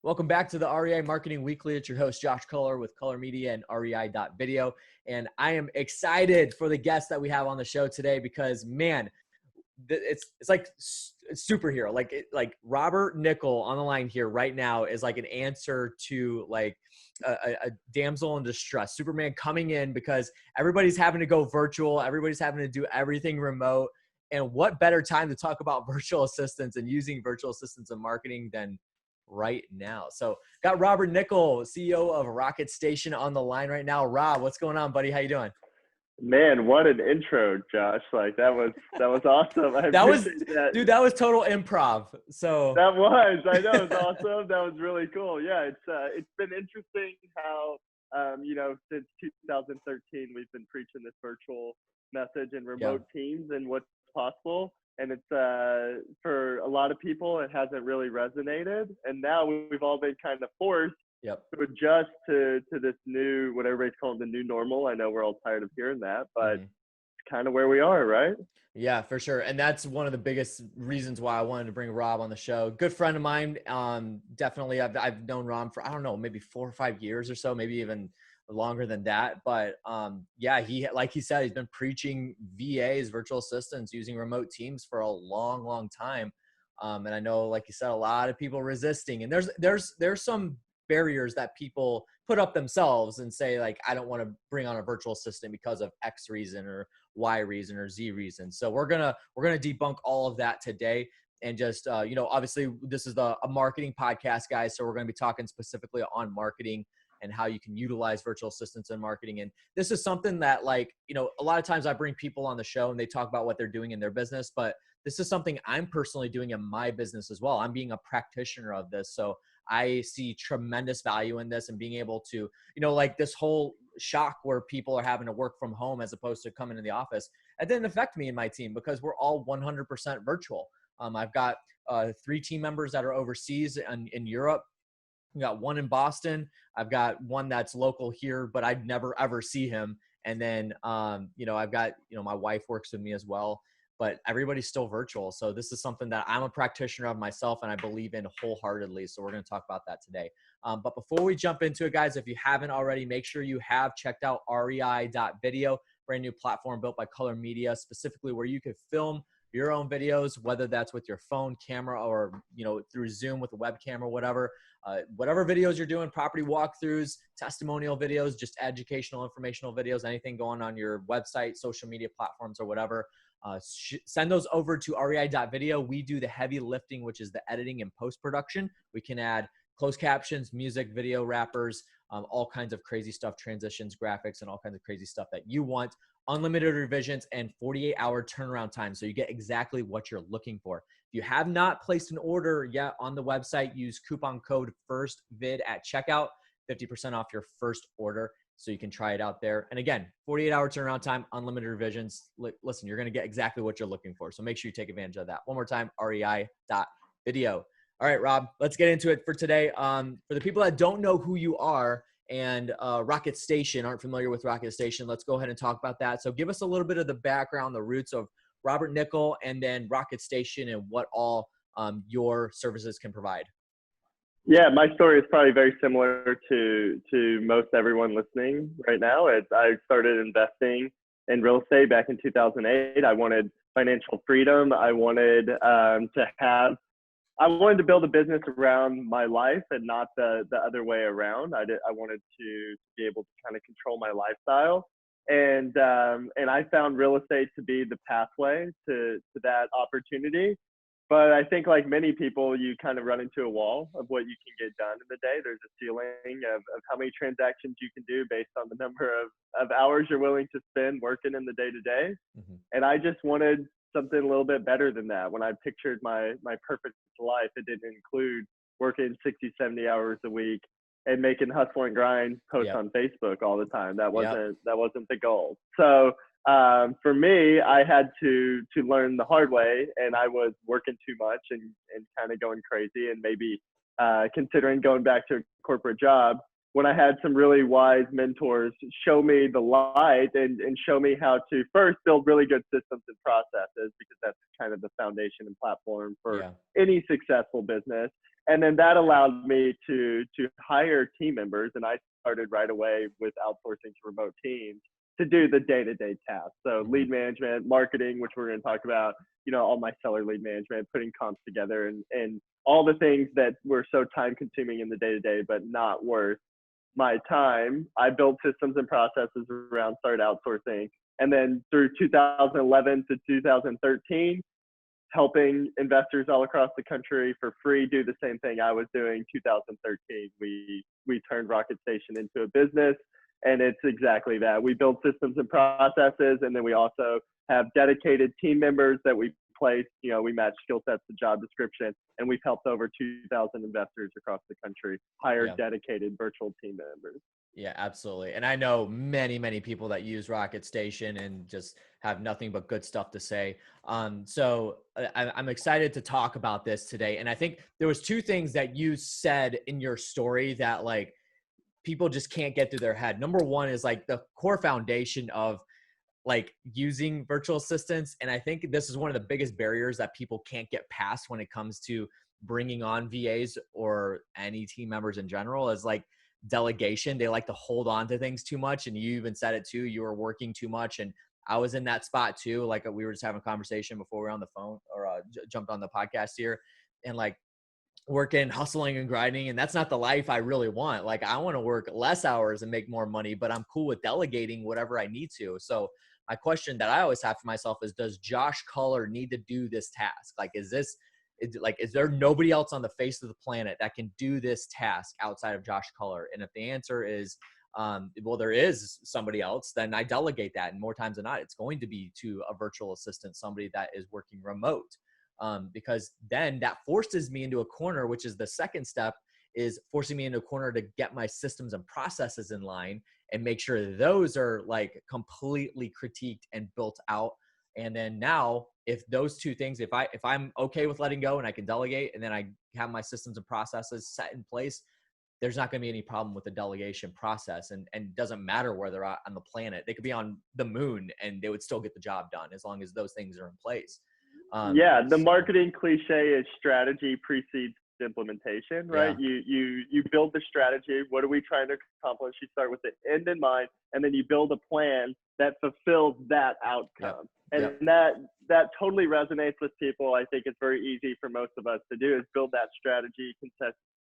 Welcome back to the REI Marketing Weekly. It's your host, Josh Culler with Color Media and REI.video. And I am excited for the guest that we have on the show today because, man, it's like superhero. Like Robert Nickell on the line here right now is like an answer to like a damsel in distress. Superman coming in because everybody's having to go virtual. Everybody's having to do everything remote. And what better time to talk about virtual assistants and using virtual assistants in marketing than right now. So got Robert Nickell, CEO of Rocket Station on the line right now. Rob, what's going on, buddy? How you doing? Man, what an intro, Josh. Like that was awesome. I That was, appreciate that. dude, that was total improv. So I know it was awesome. That was really cool. Yeah, it's been interesting how since 2013 we've been preaching this virtual message and remote teams and what's possible. And it's for a lot of people it hasn't really resonated. And now we've all been kind of forced to adjust to this new, what everybody's calling the new normal. I know we're all tired of hearing that, but it's kind of where we are, right? Yeah, for sure. And that's one of the biggest reasons why I wanted to bring Rob on the show. Good friend of mine. Definitely, I've known Rob for, I don't know, maybe 4 or 5 years or so, maybe even longer than that. But yeah, like he said, he's been preaching VAs, virtual assistants, using remote teams for a long, long time. And I know, like you said, a lot of people resisting. And there's some barriers that people put up themselves and say, like, I don't want to bring on a virtual assistant because of X reason or Y reason or Z reason. So we're gonna debunk all of that today. And just obviously this is a marketing podcast, guys. So we're going to be talking specifically on marketing and how you can utilize virtual assistants in marketing. And this is something that, like, a lot of times I bring people on the show and they talk about what they're doing in their business, but this is something I'm personally doing in my business as well. I'm being a practitioner of this. So I see tremendous value in this and being able to, like this whole shock where people are having to work from home as opposed to coming to the office. It didn't affect me and my team because we're all 100% virtual. I've got 3 team members that are overseas in Europe. We got 1 in Boston. I've got 1 that's local here, but I'd never ever see him. And then, I've got, my wife works with me as well, but everybody's still virtual. So this is something that I'm a practitioner of myself and I believe in wholeheartedly. So we're going to talk about that today. But before we jump into it, guys, if you haven't already, make sure you have checked out REI.video, brand new platform built by Color Media, specifically where you could film your own videos, whether that's with your phone camera or, through Zoom with a webcam or whatever videos you're doing, property walkthroughs, testimonial videos, just educational, informational videos, anything going on your website, social media platforms or whatever. Send those over to REI.video. We do the heavy lifting, which is the editing and post-production. We can add closed captions, music, video wrappers, all kinds of crazy stuff, transitions, graphics, and all kinds of crazy stuff that you want. Unlimited revisions and 48-hour turnaround time. So you get exactly what you're looking for. If you have not placed an order yet on the website, use coupon code FIRSTVID at checkout, 50% off your first order. So you can try it out there. And again, 48-hour turnaround time, unlimited revisions. Listen, you're going to get exactly what you're looking for. So make sure you take advantage of that. One more time, REI.video. All right, Rob, let's get into it for today. For the people that don't know who you are and Rocket Station, aren't familiar with Rocket Station, let's go ahead and talk about that. So give us a little bit of the background, the roots of Robert Nickell and then Rocket Station and what all your services can provide. Yeah, my story is probably very similar to most everyone listening right now. I started investing in real estate back in 2008. I wanted financial freedom. I wanted to build a business around my life and not the other way around. I wanted to be able to kind of control my lifestyle. And I found real estate to be the pathway to that opportunity. But I think like many people, you kind of run into a wall of what you can get done in the day. There's a ceiling of how many transactions you can do based on the number of hours you're willing to spend working in the day-to-day. Mm-hmm. And I just wanted something a little bit better than that. When I pictured my perfect life, it didn't include working 60, 70 hours a week and making hustle and grind posts on Facebook all the time. That wasn't the goal. So for me, I had to learn the hard way, and I was working too much and kind of going crazy and maybe considering going back to a corporate job, when I had some really wise mentors show me the light and show me how to first build really good systems and processes, because that's kind of the foundation and platform for any successful business. And then that allowed me to hire team members, and I started right away with outsourcing to remote teams to do the day-to-day tasks. So lead management, marketing, which we're going to talk about, all my seller lead management, putting comps together, and all the things that were so time consuming in the day-to-day, but not worth my time. I built systems and processes around, started outsourcing. And then through 2011 to 2013, helping investors all across the country for free do the same thing I was doing. 2013, we turned Rocket Station into a business, and it's exactly that. We build systems and processes, and then we also have dedicated team members that we place. We match skill sets to job description, and we've helped over 2,000 investors across the country hire dedicated virtual team members. Yeah, absolutely. And I know many, many people that use Rocket Station and just have nothing but good stuff to say. So I'm excited to talk about this today. And I think there was two things that you said in your story that like people just can't get through their head. Number one is like the core foundation of like using virtual assistants. And I think this is one of the biggest barriers that people can't get past when it comes to bringing on VAs or any team members in general is like delegation. They like to hold on to things too much. And you even said it too, you were working too much. And I was in that spot too. Like we were just having a conversation before we were on the phone or jumped on the podcast here, and like working, hustling and grinding. And that's not the life I really want. Like I want to work less hours and make more money, but I'm cool with delegating whatever I need to. So my question that I always have for myself is, does Josh Culler need to do this task? Like, is there nobody else on the face of the planet that can do this task outside of Josh Culler? And if the answer is, well, there is somebody else, then I delegate that. And more times than not, it's going to be to a virtual assistant, somebody that is working remote. Because then that forces me into a corner, which is the second step, is forcing me into a corner to get my systems and processes in line and make sure those are like completely critiqued and built out. And then now, if those two things, if I'm okay with letting go and I can delegate, and then I have my systems and processes set in place, there's not going to be any problem with the delegation process. And it doesn't matter where they're on the planet. They could be on the moon and they would still get the job done as long as those things are in place. The marketing cliche is strategy precedes implementation, right? Yeah. You build the strategy. What are we trying to accomplish? You start with the end in mind, and then you build a plan that fulfills that outcome. Yep. And that totally resonates with people. I think it's very easy for most of us to do, is build that strategy,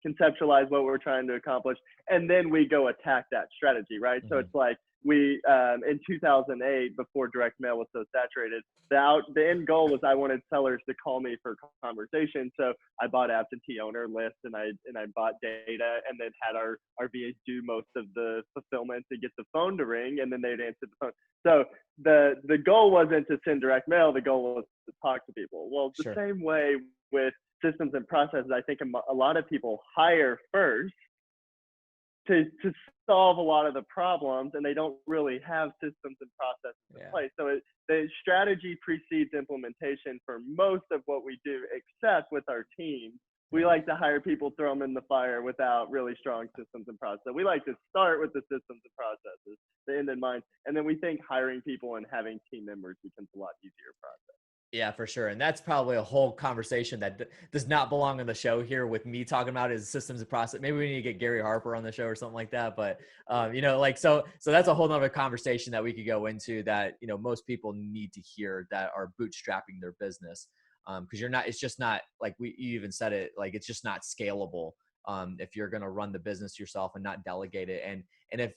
conceptualize what we're trying to accomplish, and then we go attack that strategy, right? Mm-hmm. So it's like we, in 2008, before direct mail was so saturated, the end goal was I wanted sellers to call me for conversation. So I bought absentee owner lists, and I bought data, and then had our VAs do most of the fulfillment to get the phone to ring, and then they'd answer the phone. So the goal wasn't to send direct mail. The goal was to talk to people. Well, the same way with systems and processes, I think a lot of people hire first to solve a lot of the problems, and they don't really have systems and processes in place. So the strategy precedes implementation for most of what we do, except with our team. We like to hire people, throw them in the fire without really strong systems and processes. We like to start with the systems and processes, the end in mind, and then we think hiring people and having team members becomes a lot easier process. Yeah, for sure. And that's probably a whole conversation that does not belong on the show here with me talking about is systems and process. Maybe we need to get Gary Harper on the show or something like that. But, so that's a whole nother conversation that we could go into that, most people need to hear that are bootstrapping their business. Because it's just not like you even said it, like, it's just not scalable if you're going to run the business yourself and not delegate it. And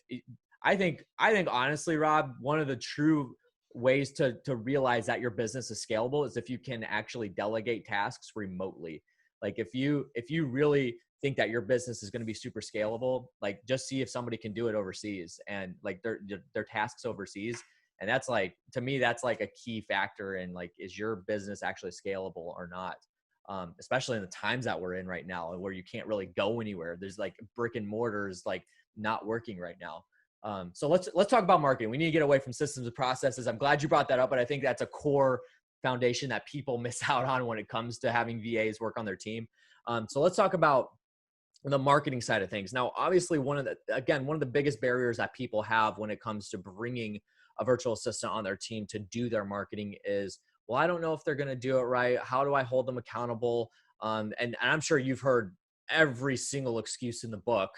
I think honestly, Rob, one of the true ways to realize that your business is scalable is if you can actually delegate tasks remotely. Like if you really think that your business is going to be super scalable, like just see if somebody can do it overseas and like their tasks overseas. And that's like, to me, that's like a key factor in like, is your business actually scalable or not? Especially in the times that we're in right now where you can't really go anywhere. There's like brick and mortars, like not working right now. So let's talk about marketing. We need to get away from systems and processes. I'm glad you brought that up, but I think that's a core foundation that people miss out on when it comes to having VAs work on their team. So let's talk about the marketing side of things. Now, obviously, one of the biggest barriers that people have when it comes to bringing a virtual assistant on their team to do their marketing is, well, I don't know if they're going to do it right. How do I hold them accountable? And I'm sure you've heard every single excuse in the book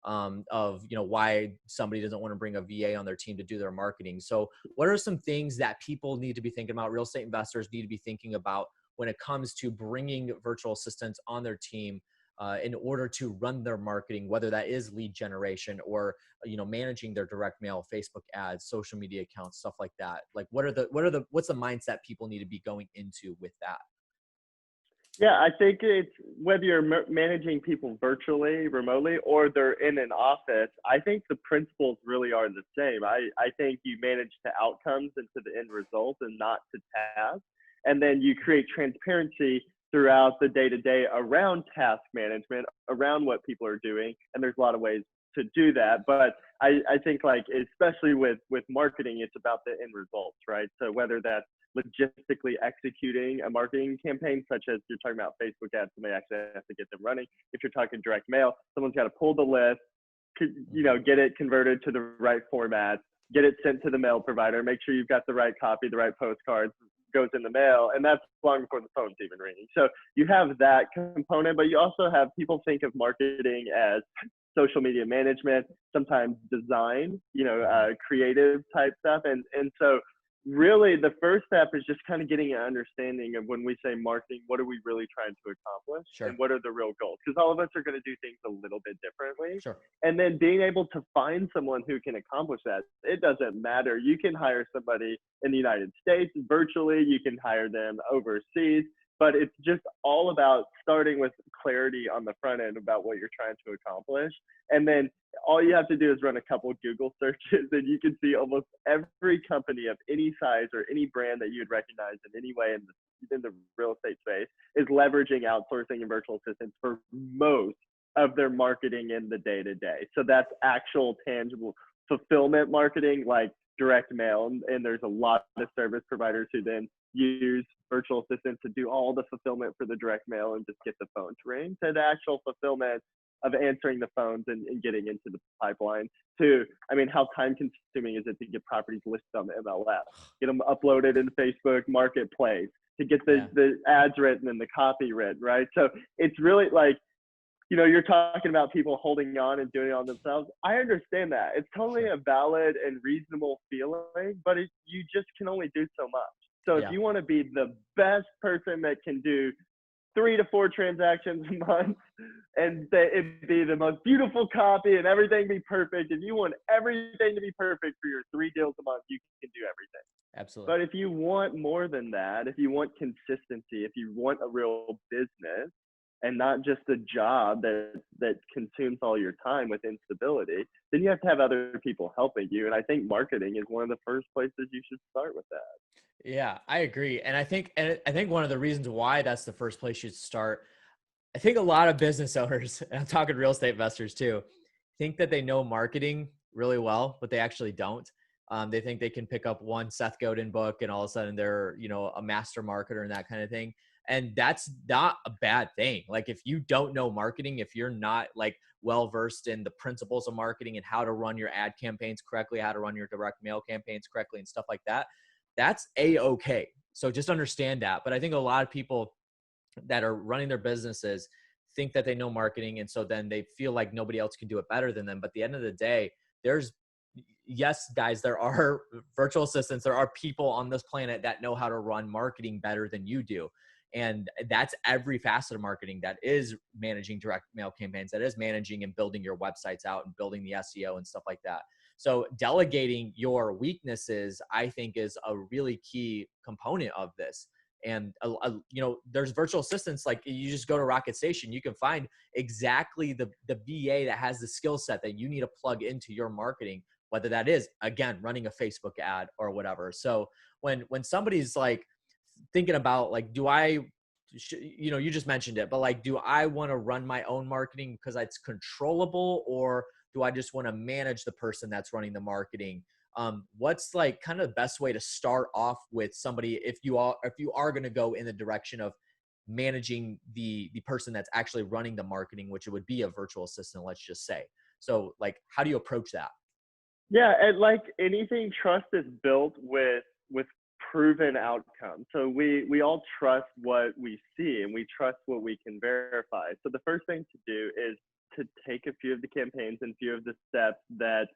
of, you know, why somebody doesn't want to bring a VA on their team to do their marketing. So what are some things that people need to be thinking about, real estate investors need to be thinking about when it comes to bringing virtual assistants on their team in order to run their marketing, whether that is lead generation or, you know, managing their direct mail, Facebook ads, social media accounts, stuff like that? Like what's the mindset people need to be going into with that? Yeah, I think it's whether you're managing people virtually, remotely, or they're in an office, I think the principles really are the same. I think you manage to outcomes and to the end result and not to tasks. And then you create transparency throughout the day to day around task management, around what people are doing. And there's a lot of ways to do that. But I think, like, especially with marketing, it's about the end results, right? So whether that's logistically executing a marketing campaign, such as you're talking about Facebook ads, somebody actually has to get them running. If you're talking direct mail, someone's got to pull the list, you know, get it converted to the right format, get it sent to the mail provider, make sure you've got the right copy, the right postcards, goes in the mail, and that's long before the phone's even ringing. So you have that component, but you also have people think of marketing as social media management, sometimes design, you know, creative type stuff, and so really the first step is just kind of getting an understanding of, when we say marketing, what are we really trying to accomplish, Sure. and what are the real goals, because all of us are going to do things a little bit differently. Sure. And then being able to find someone who can accomplish that. It doesn't matter, you can hire somebody in the United States virtually, you can hire them overseas, but it's just all about starting with clarity on the front end about what you're trying to accomplish. And then all you have to do is run a couple of Google searches, and you can see almost every company of any size or any brand that you'd recognize in any way in the real estate space is leveraging outsourcing and virtual assistants for most of their marketing in the day to day. So that's actual tangible fulfillment marketing, like direct mail. And there's a lot of service providers who then use virtual assistants to do all the fulfillment for the direct mail and just get the phone to ring, to the actual fulfillment of answering the phones and getting into the pipeline, to, I mean, how time consuming is it to get properties listed on the MLS, get them uploaded in Facebook Marketplace, to get the ads written and the copy written, right? So it's really like, you know, you're talking about people holding on and doing it on themselves. I understand that. It's totally a valid and reasonable feeling, but you just can only do so much. So if you want to be the best person that can do 3 to 4 transactions a month, and it be the most beautiful copy and everything be perfect, if you want everything to be perfect for your 3 deals a month, you can do everything. Absolutely. But if you want more than that, if you want consistency, if you want a real business and not just a job that consumes all your time with instability, then you have to have other people helping you. And I think marketing is one of the first places you should start with that. Yeah, I agree. And I think one of the reasons why that's the first place you should start, I think a lot of business owners, and I'm talking real estate investors too, think that they know marketing really well, but they actually don't. They think they can pick up one Seth Godin book and all of a sudden they're, you know, a master marketer and that kind of thing. And that's not a bad thing. Like, if you don't know marketing, if you're not like well-versed in the principles of marketing and how to run your ad campaigns correctly, how to run your direct mail campaigns correctly and stuff like that, that's a-okay. So just understand that. But I think a lot of people that are running their businesses think that they know marketing. And so then they feel like nobody else can do it better than them. But at the end of the day, yes, guys, there are virtual assistants. There are people on this planet that know how to run marketing better than you do. And that's every facet of marketing. That is managing direct mail campaigns, that is managing and building your websites out and building the SEO and stuff like that. So delegating your weaknesses, I think, is a really key component of this. And, you know, there's virtual assistants, like you just go to Rocket Station, you can find exactly the VA that has the skill set that you need to plug into your marketing, whether that is, again, running a Facebook ad or whatever. So when somebody's like thinking about like, you know, you just mentioned it, but like, do I want to run my own marketing because it's controllable, or do I just want to manage the person that's running the marketing? What's like kind of the best way to start off with somebody if you are going to go in the direction of managing the person that's actually running the marketing, which it would be a virtual assistant, let's just say. So like, how do you approach that? Yeah, and like anything, trust is built with proven outcome. So we all trust what we see and we trust what we can verify. So the first thing to do is to take a few of the campaigns and a few of the steps that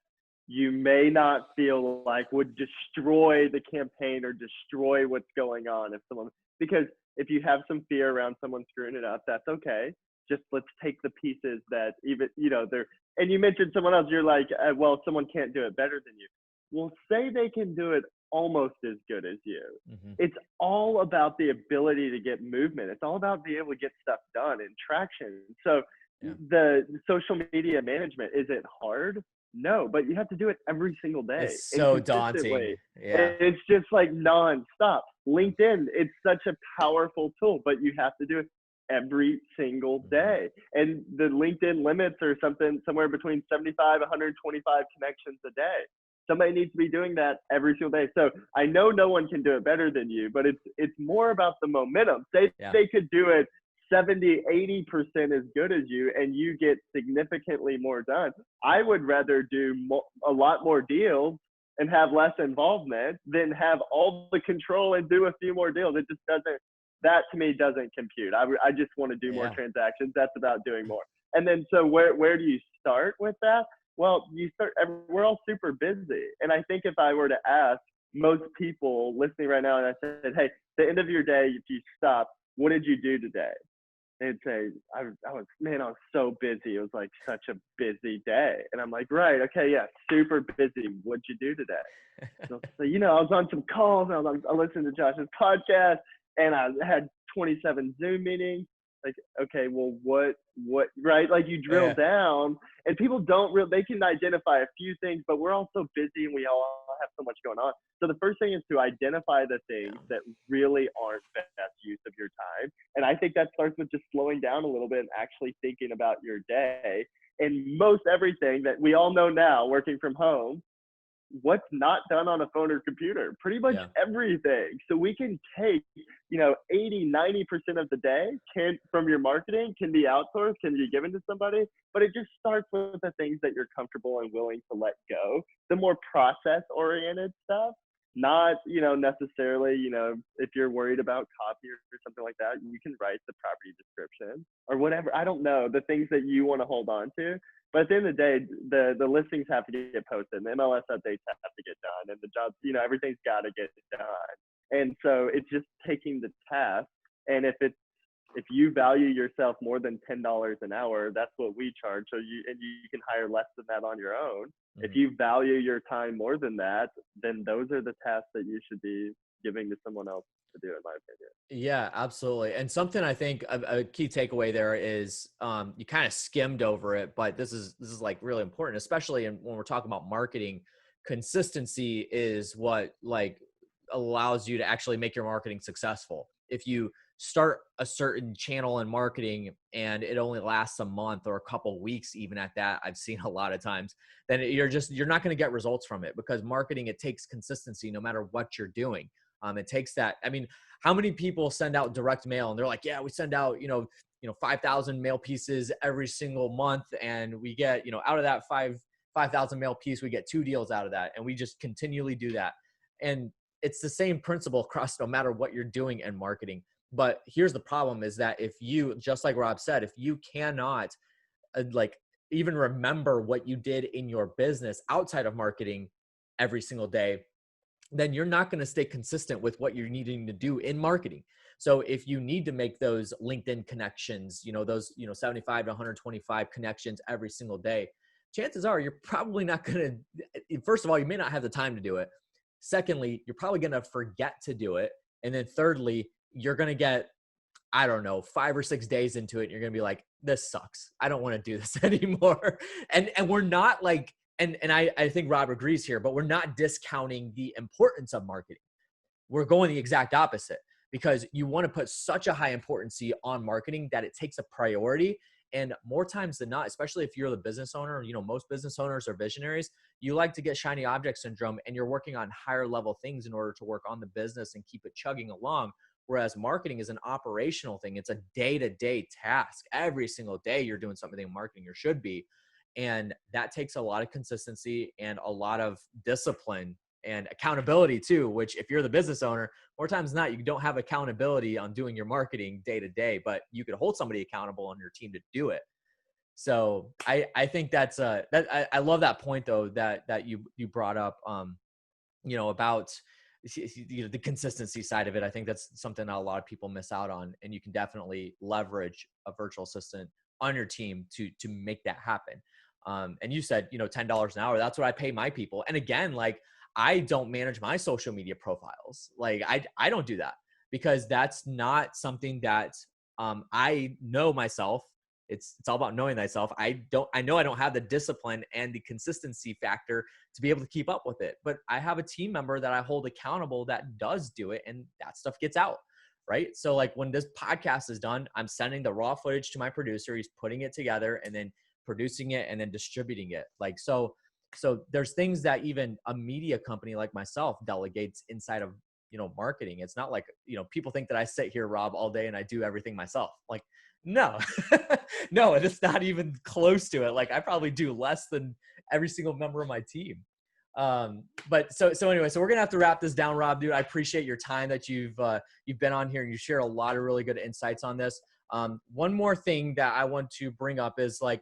you may not feel like would destroy the campaign or destroy what's going on if someone, because if you have some fear around someone screwing it up, that's okay. Just let's take the pieces that even, they're, and you mentioned someone else, you're like, well, someone can't do it better than you. Well, say they can do it almost as good as you. Mm-hmm. It's all about the ability to get movement. It's all about being able to get stuff done and traction. So the social media management, is it hard? No, but you have to do it every single day. It's so daunting. Yeah. It's just like nonstop. LinkedIn, it's such a powerful tool, but you have to do it every single day. And the LinkedIn limits are somewhere between 75, 125 connections a day. Somebody needs to be doing that every single day. So I know no one can do it better than you, but it's more about the momentum. They could do it 70, 80% as good as you, and you get significantly more done. I would rather do a lot more deals and have less involvement than have all the control and do a few more deals. It just doesn't, that to me doesn't compute. I just want to do more transactions. That's about doing more. And then, so where do you start with that? Well, we're all super busy. And I think if I were to ask most people listening right now, and I said, hey, the end of your day, if you stop, what did you do today? They'd say, I was so busy. It was like such a busy day. And I'm like, right, okay, yeah, super busy. What'd you do today? So, I was on some calls, and I listened to Josh's podcast, and I had 27 Zoom meetings. Like, okay, well, what, right? Like, you drill down, and people they can identify a few things, but we're all so busy and we all have so much going on. So the first thing is to identify the things that really aren't best use of your time. And I think that starts with just slowing down a little bit and actually thinking about your day. And most everything that we all know now, working from home, what's not done on a phone or computer? Pretty much everything. So we can take, 80, 90% of the day from your marketing can be outsourced, can be given to somebody, but it just starts with the things that you're comfortable and willing to let go. The more process oriented stuff, not, necessarily, if you're worried about copy or something like that, you can write the property description or whatever. I don't know, the things that you want to hold on to. But at the end of the day, the listings have to get posted, and the MLS updates have to get done, and the jobs, everything's got to get done. And so it's just taking the task. And if you value yourself more than $10 an hour, that's what we charge. So you can hire less than that on your own. Mm-hmm. If you value your time more than that, then those are the tasks that you should be giving to someone else to do, in my opinion. Yeah, absolutely. And something I think a key takeaway there is you kind of skimmed over it, but this is like really important, especially when we're talking about marketing. Consistency is what like allows you to actually make your marketing successful. If you start a certain channel in marketing and it only lasts a month or a couple weeks, even at that, I've seen a lot of times, then you're not going to get results from it, because marketing, it takes consistency no matter what you're doing. It takes that. I mean, how many people send out direct mail and they're like, yeah, we send out, 5,000 mail pieces every single month. And we get, out of that 5,000 mail piece, we get 2 deals out of that. And we just continually do that. And it's the same principle across no matter what you're doing in marketing. But here's the problem, is that if you, just like Rob said, if you cannot even remember what you did in your business outside of marketing every single day, then you're not going to stay consistent with what you're needing to do in marketing. So if you need to make those LinkedIn connections, those, 75 to 125 connections every single day, chances are you're probably not going to, first of all, you may not have the time to do it. Secondly, you're probably going to forget to do it. And then thirdly, you're going to get, 5 or 6 days into it, and you're going to be like, this sucks. I don't want to do this anymore. And we're not like, and I think Rob agrees here, but we're not discounting the importance of marketing. We're going the exact opposite, because you want to put such a high importance on marketing that it takes a priority. And more times than not, especially if you're the business owner, most business owners are visionaries, you like to get shiny object syndrome, and you're working on higher level things in order to work on the business and keep it chugging along. Whereas marketing is an operational thing. It's a day-to-day task. Every single day you're doing something in marketing, or should be. And that takes a lot of consistency and a lot of discipline and accountability too, which if you're the business owner, more times than not, you don't have accountability on doing your marketing day to day, but you could hold somebody accountable on your team to do it. So I think that's I love that point though, that you brought up, about the consistency side of it. I think that's something that a lot of people miss out on, and you can definitely leverage a virtual assistant on your team to make that happen. And you said, $10 an hour, that's what I pay my people. And again, like, I don't manage my social media profiles. Like I don't do that, because that's not something that I know myself. It's all about knowing thyself. I know I don't have the discipline and the consistency factor to be able to keep up with it, but I have a team member that I hold accountable that does do it, and that stuff gets out. Right. So like when this podcast is done, I'm sending the raw footage to my producer. He's putting it together and then producing it and then distributing it. Like, so there's things that even a media company like myself delegates inside of, marketing. It's not like, people think that I sit here, Rob, all day and I do everything myself. Like, no, no, it's not even close to it. Like, I probably do less than every single member of my team. But so anyway, so we're gonna have to wrap this down, Rob, dude. I appreciate your time that you've been on here, and you share a lot of really good insights on this. One more thing that I want to bring up is like,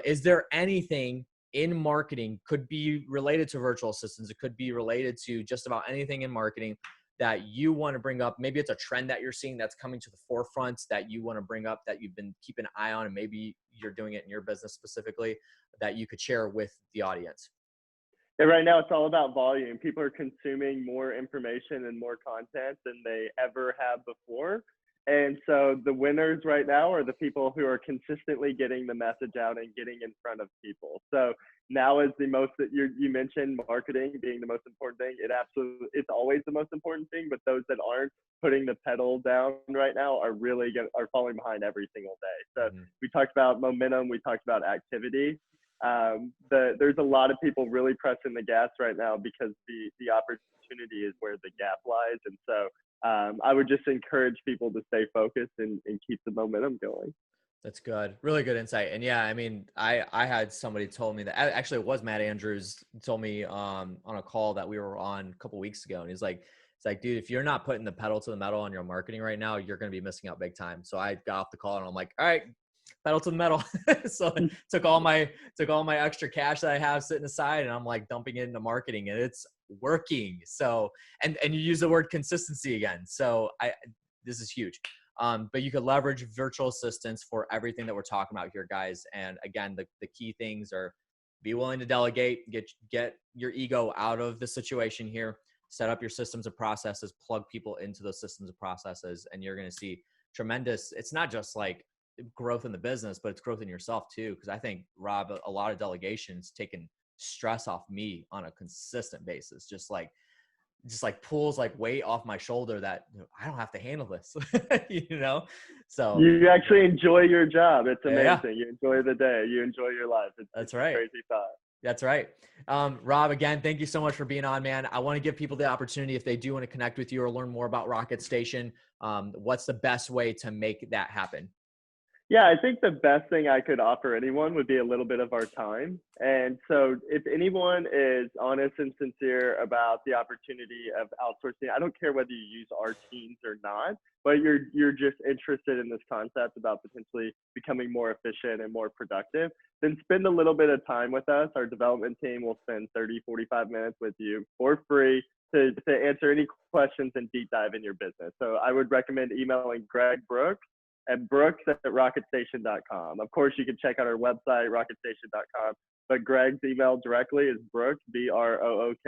is there anything in marketing, could be related to virtual assistants, it could be related to just about anything in marketing, that you want to bring up? Maybe it's a trend that you're seeing that's coming to the forefront that you want to bring up, that you've been keeping an eye on, and maybe you're doing it in your business specifically, that you could share with the audience. Yeah, right now it's all about volume. People are consuming more information and more content than they ever have before. And so the winners right now are the people who are consistently getting the message out and getting in front of people. So now is the most, that you mentioned marketing being the most important thing. It's always the most important thing, but those that aren't putting the pedal down right now are falling behind every single day. So we talked about momentum, we talked about activity. There's a lot of people really pressing the gas right now because the opportunity is where the gap lies. And so I would just encourage people to stay focused and keep the momentum going. That's good. Really good insight. And yeah, I mean, I had somebody told me that, actually it was Matt Andrews, told me on a call that we were on a couple of weeks ago. And he's like, it's like, dude, if you're not putting the pedal to the metal on your marketing right now, you're going to be missing out big time. So I got off the call and I'm like, all right, pedal to the metal. So I took all my extra cash that I have sitting aside, and I'm like dumping it into marketing, and it's working. So, and you use the word consistency again. So this is huge. But you could leverage virtual assistants for everything that we're talking about here, guys. And again, the key things are: be willing to delegate, get your ego out of the situation here, set up your systems and processes, plug people into those systems and processes, and you're going to see tremendous, it's not just like growth in the business, but it's growth in yourself too. Because I think, Rob, a lot of delegations taken stress off me on a consistent basis, just like pulls like weight off my shoulder that I don't have to handle this. So you actually enjoy your job. It's amazing. Yeah. You enjoy the day, you enjoy your life. It's right. A crazy thought. That's right. Rob, again, thank you so much for being on, man. I want to give people the opportunity, if they do want to connect with you or learn more about Rocket Station, what's the best way to make that happen? Yeah, I think the best thing I could offer anyone would be a little bit of our time. And so if anyone is honest and sincere about the opportunity of outsourcing, I don't care whether you use our teams or not, but you're just interested in this concept about potentially becoming more efficient and more productive, then spend a little bit of time with us. Our development team will spend 30, 45 minutes with you for free to answer any questions and deep dive in your business. So I would recommend emailing Greg Brooks at brooks@rocketstation.com. Of course, you can check out our website, rocketstation.com, but Greg's email directly is brooks, BROOKS,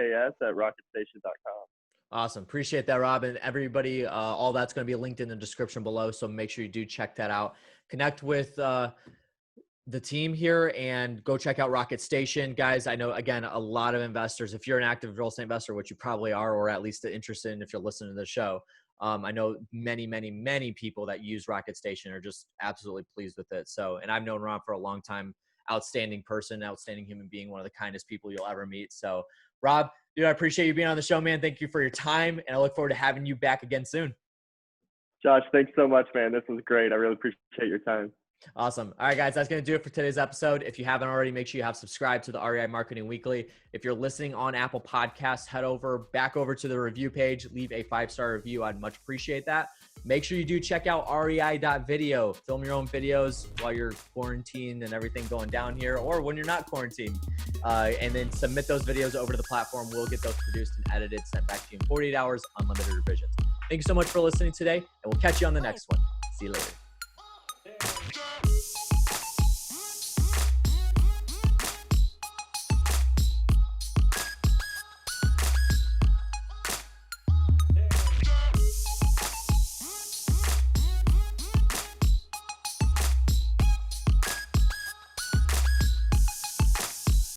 @rocketstation.com. Awesome. Appreciate that, Rob. And everybody, all that's going to be linked in the description below. So make sure you do check that out. Connect with the team here and go check out Rocket Station. Guys, I know, again, a lot of investors, if you're an active real estate investor, which you probably are, or at least interested in if you're listening to the show, I know many, many, many people that use Rocket Station are just absolutely pleased with it. So, and I've known Rob for a long time. Outstanding person, outstanding human being, one of the kindest people you'll ever meet. So, Rob, dude, I appreciate you being on the show, man. Thank you for your time, and I look forward to having you back again soon. Josh, thanks so much, man. This was great. I really appreciate your time. Awesome. All right, guys, that's going to do it for today's episode. If you haven't already, make sure you have subscribed to the REI Marketing Weekly. If you're listening on Apple Podcasts, head back over to the review page, leave a 5-star review. I'd much appreciate that. Make sure you do check out rei.video. Film your own videos while you're quarantined and everything going down here, or when you're not quarantined. And then submit those videos over to the platform. We'll get those produced and edited, sent back to you in 48 hours, unlimited revisions. Thank you so much for listening today, and we'll catch you on the next one. See you later.